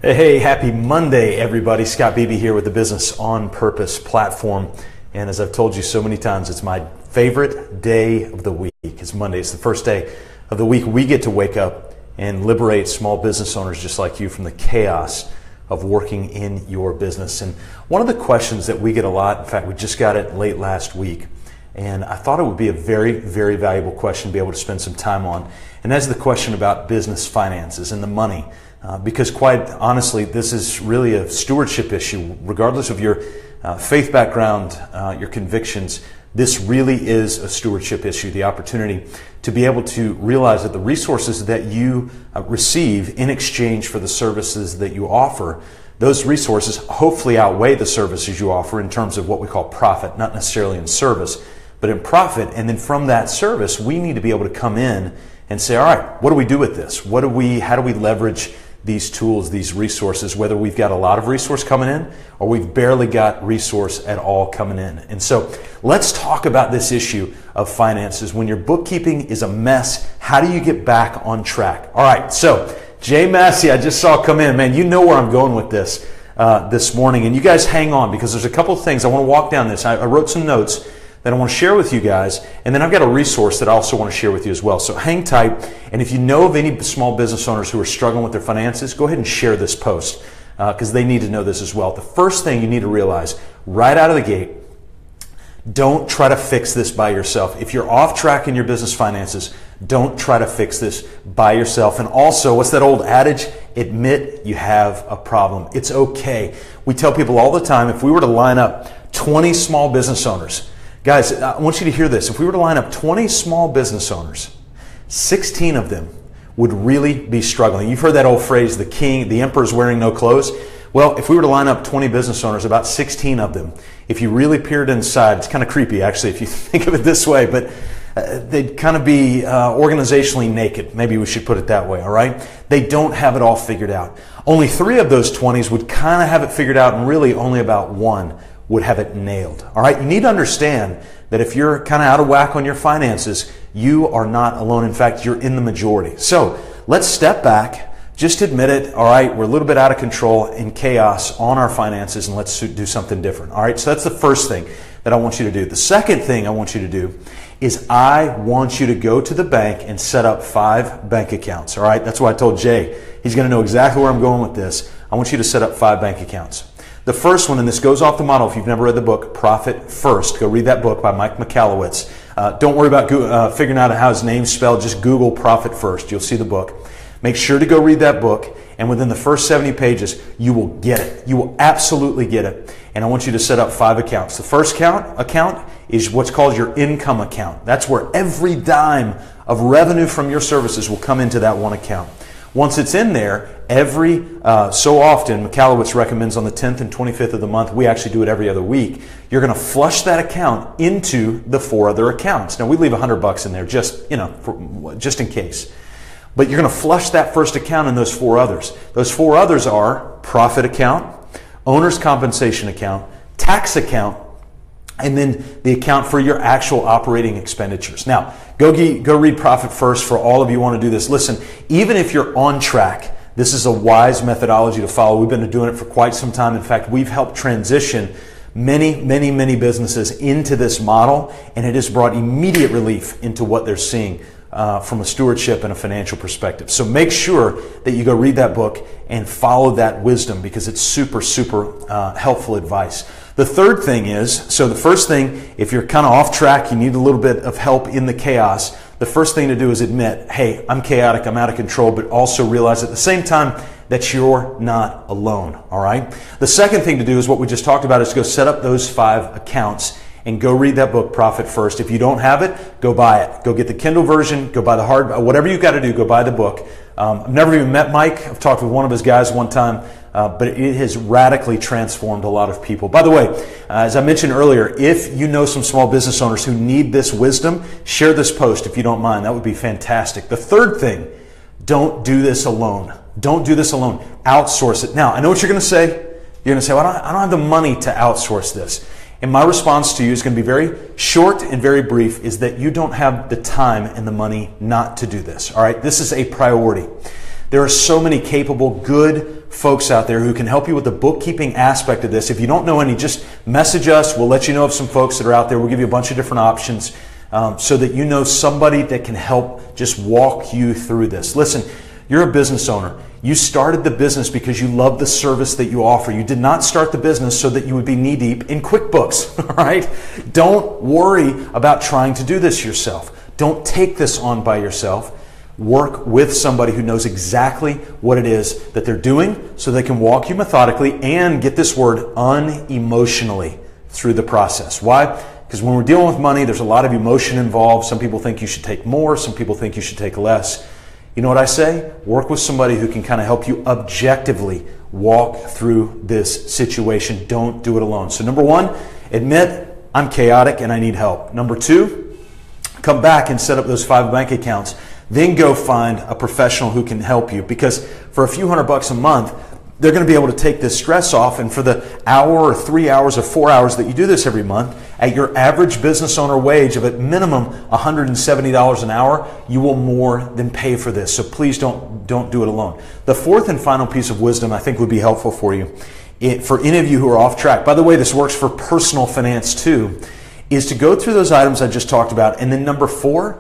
Hey, happy Monday, everybody. Scott Beebe here with the Business on Purpose platform. And as I've told you so many times, it's my favorite day of the week. It's Monday. It's the first day of the week we get to wake up and liberate small business owners just like you from the chaos of working in your business. And one of the questions that we get a lot, in fact, we just got it late last week, and I thought it would be a very, very valuable question to be able to spend some time on. And that's the question about business finances and the money. Because quite honestly, this is really a stewardship issue. Regardless of your faith background, your convictions, this really is a stewardship issue. The opportunity to be able to realize that the resources that you receive in exchange for the services that you offer, those resources hopefully outweigh the services you offer in terms of what we call profit, not necessarily in service, but in profit. And then from that service, we need to be able to come in and say, all right, what do we do with this? How do we leverage these tools, these resources, whether we've got a lot of resource coming in or we've barely got resource at all coming in. And so let's talk about this issue of finances. When your bookkeeping is a mess, how do you get back on track? All right, so Jay Massey, I just saw come in. Man, you know where I'm going with this this morning. And you guys hang on, because there's a couple of things I want to walk down this. I wrote some notes that I want to share with you guys, and then I've got a resource that I also want to share with you as well. So hang tight, and if you know of any small business owners who are struggling with their finances, go ahead and share this post, because they need to know this as well. The first thing you need to realize right out of the gate, don't try to fix this by yourself. If you're off track in your business finances, don't try to fix this by yourself. And also, what's that old adage? Admit you have a problem. It's okay. We tell people all the time, if we were to line up 20 small business owners, guys, I want you to hear this. If we were to line up 20 small business owners, 16 of them would really be struggling. You've heard that old phrase, the emperor's wearing no clothes. Well, if we were to line up 20 business owners, about 16 of them, if you really peered inside, it's kind of creepy actually if you think of it this way, but they'd kind of be organizationally naked. Maybe we should put it that way, all right? They don't have it all figured out. Only 3 of those 20s would kind of have it figured out, and really only about 1 would have it nailed. All right, you need to understand that if you're kind of out of whack on your finances, you are not alone. In fact, you're in the majority. So let's step back, just admit it. All right, we're a little bit out of control in chaos on our finances, and let's do something different. All right, so that's the first thing that I want you to do. The second thing I want you to do is I want you to go to the bank and set up 5 bank accounts. All right, that's why I told Jay. He's going to know exactly where I'm going with this. I want you to set up 5 bank accounts. The first one, and this goes off the model, if you've never read the book, Profit First, go read that book by Mike Michalowicz. Don't worry about figuring out how his name's spelled. Just Google Profit First. You'll see the book. Make sure to go read that book, and within the first 70 pages, you will get it. You will absolutely get it. And I want you to set up 5 accounts. The first account is what's called your income account. That's where every dime of revenue from your services will come into that one account. Once it's in there, every so often, Michalowicz recommends on the 10th and 25th of the month, we actually do it every other week, you're going to flush that account into the 4 other accounts. Now, we leave $100 in there just in case. But you're going to flush that first account in those 4 others. Those 4 others are profit account, owner's compensation account, tax account, and then the account for your actual operating expenditures. Now, go read Profit First for all of you who want to do this. Listen, even if you're on track, this is a wise methodology to follow. We've been doing it for quite some time. In fact, we've helped transition many businesses into this model, and it has brought immediate relief into what they're seeing from a stewardship and a financial perspective. So make sure that you go read that book and follow that wisdom, because it's super helpful advice. The third thing is, so the first thing, if you're kind of off track, you need a little bit of help in the chaos, the first thing to do is admit, hey, I'm chaotic, I'm out of control, but also realize at the same time that you're not alone, all right? The second thing to do is what we just talked about, is go set up those 5 accounts and go read that book, Profit First. If you don't have it, go buy it. Go get the Kindle version, go buy the hard, whatever you've got to do, go buy the book. I've never even met Mike. I've talked with one of his guys one time, but it has radically transformed a lot of people. By the way, as I mentioned earlier, if you know some small business owners who need this wisdom, share this post if you don't mind. That would be fantastic. The third thing, don't do this alone. Don't do this alone. Outsource it. Now, I know what you're going to say. You're going to say, well, I don't have the money to outsource this. And my response to you is going to be very short and very brief, is that you don't have the time and the money not to do this. All right, this is a priority. There are so many capable, good, folks out there who can help you with the bookkeeping aspect of this. If you don't know any, just message us. We'll let you know of some folks that are out there. We'll give you a bunch of different options so that you know somebody that can help just walk you through this. Listen, you're a business owner. You started the business because you love the service that you offer. You did not start the business so that you would be knee-deep in QuickBooks, all right? Don't worry about trying to do this yourself. Don't take this on by yourself. Work with somebody who knows exactly what it is that they're doing so they can walk you methodically and, get this word, unemotionally through the process. Why? Because when we're dealing with money, there's a lot of emotion involved. Some people think you should take more. Some people think you should take less. You know what I say? Work with somebody who can kind of help you objectively walk through this situation. Don't do it alone. So number one, admit I'm chaotic and I need help. Number two, come back and set up those 5 bank accounts. Then go find a professional who can help you, because for a few $100 a month, they're going to be able to take this stress off. And for the hour or 3 hours or 4 hours that you do this every month, at your average business owner wage of at minimum $170 an hour, you will more than pay for this. So please don't do it alone. The fourth and final piece of wisdom I think would be helpful for you, for any of you who are off track. By the way, this works for personal finance too, is to go through those items I just talked about. And then number 4,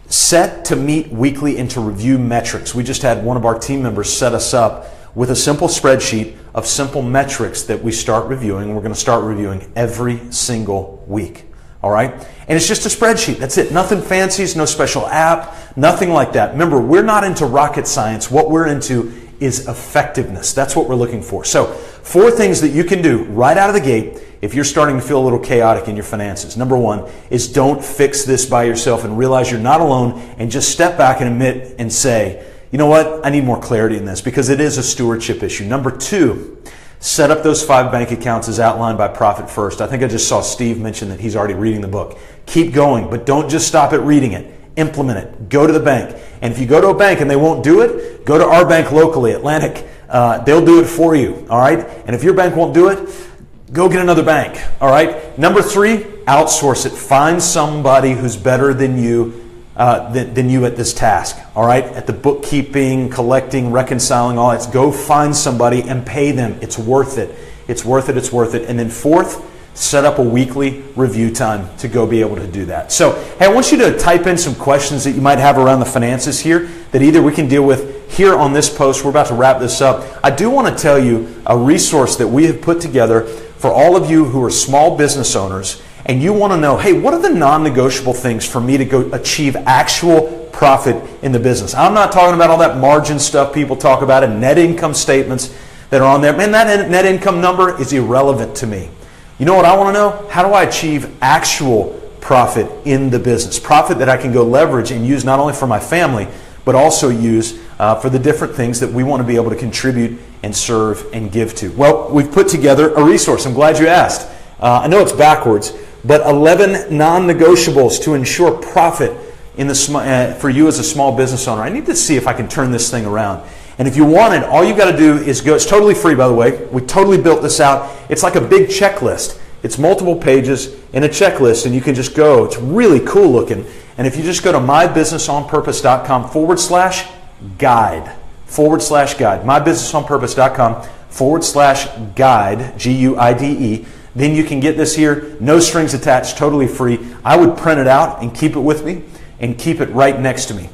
set to meet weekly and to review metrics. We just had one of our team members set us up with a simple spreadsheet of simple metrics that we start reviewing. We're going to start reviewing every single week. All right? And it's just a spreadsheet. That's it. Nothing fancy, no special app, nothing like that. Remember, we're not into rocket science. What we're into is effectiveness. That's what we're looking for. So 4 things that you can do right out of the gate if you're starting to feel a little chaotic in your finances. Number 1 is don't fix this by yourself and realize you're not alone, and just step back and admit and say, you know what, I need more clarity in this, because it is a stewardship issue. Number 2, set up those 5 bank accounts as outlined by Profit First. I think I just saw Steve mention that he's already reading the book. Keep going, but don't just stop at reading it. Implement it. Go to the bank. And if you go to a bank and they won't do it, go to our bank locally, Atlantic. They'll do it for you, all right? And if your bank won't do it, go get another bank, all right? Number 3, outsource it. Find somebody who's better than you at this task, all right? At the bookkeeping, collecting, reconciling, all that. Go find somebody and pay them. It's worth it. It's worth it. It's worth it. And then 4th, set up a weekly review time to go be able to do that. So, hey, I want you to type in some questions that you might have around the finances here that either we can deal with here on this post. We're about to wrap this up. I do want to tell you a resource that we have put together for all of you who are small business owners, and you want to know, hey, what are the non-negotiable things for me to go achieve actual profit in the business? I'm not talking about all that margin stuff people talk about and net income statements that are on there. Man, that net income number is irrelevant to me. You know what I want to know? How do I achieve actual profit in the business? Profit that I can go leverage and use not only for my family, but also use for the different things that we want to be able to contribute and serve and give to. Well, we've put together a resource. I'm glad you asked. I know it's backwards, but 11 non-negotiables to ensure profit in the for you as a small business owner. I need to see if I can turn this thing around. And if you want it, all you got to do is go. It's totally free, by the way. We totally built this out. It's like a big checklist. It's multiple pages in a checklist, and you can just go. It's really cool looking. And if you just go to mybusinessonpurpose.com/guide, mybusinessonpurpose.com/guide, GUIDE, then you can get this here. No strings attached, totally free. I would print it out and keep it with me and keep it right next to me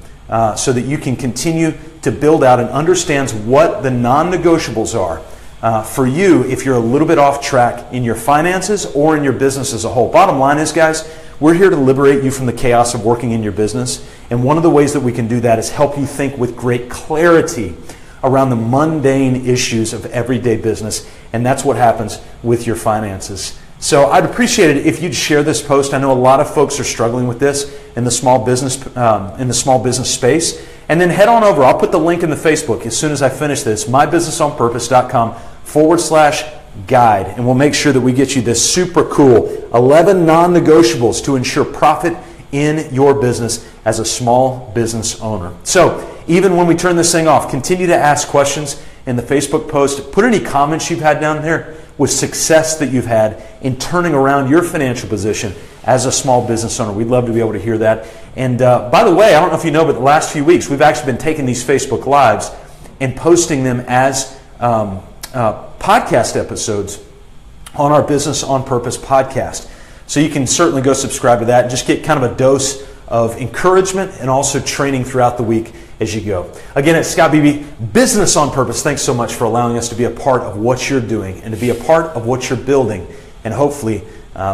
so that you can continue to build out and understands what the non-negotiables are for you if you're a little bit off track in your finances or in your business as a whole. Bottom line is, guys, we're here to liberate you from the chaos of working in your business. And one of the ways that we can do that is help you think with great clarity around the mundane issues of everyday business. And that's what happens with your finances. So I'd appreciate it if you'd share this post. I know a lot of folks are struggling with this in the small business space. And then head on over. I'll put the link in the Facebook as soon as I finish this. mybusinessonpurpose.com/guide. And we'll make sure that we get you this super cool 11 non-negotiables to ensure profit in your business as a small business owner. So even when we turn this thing off, continue to ask questions in the Facebook post. Put any comments you've had down there with success that you've had in turning around your financial position as a small business owner. We'd love to be able to hear that. And by the way, I don't know if you know, but the last few weeks, we've actually been taking these Facebook Lives and posting them as podcast episodes on our Business on Purpose podcast. So you can certainly go subscribe to that and just get kind of a dose of encouragement and also training throughout the week as you go. Again, it's Scott Beebe, Business on Purpose. Thanks so much for allowing us to be a part of what you're doing and to be a part of what you're building. And hopefully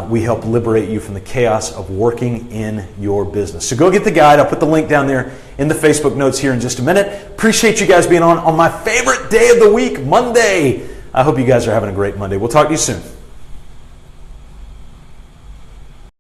we help liberate you from the chaos of working in your business. So go get the guide. I'll put the link down there in the Facebook notes here in just a minute. Appreciate you guys being on my favorite day of the week, Monday. I hope you guys are having a great Monday. We'll talk to you soon.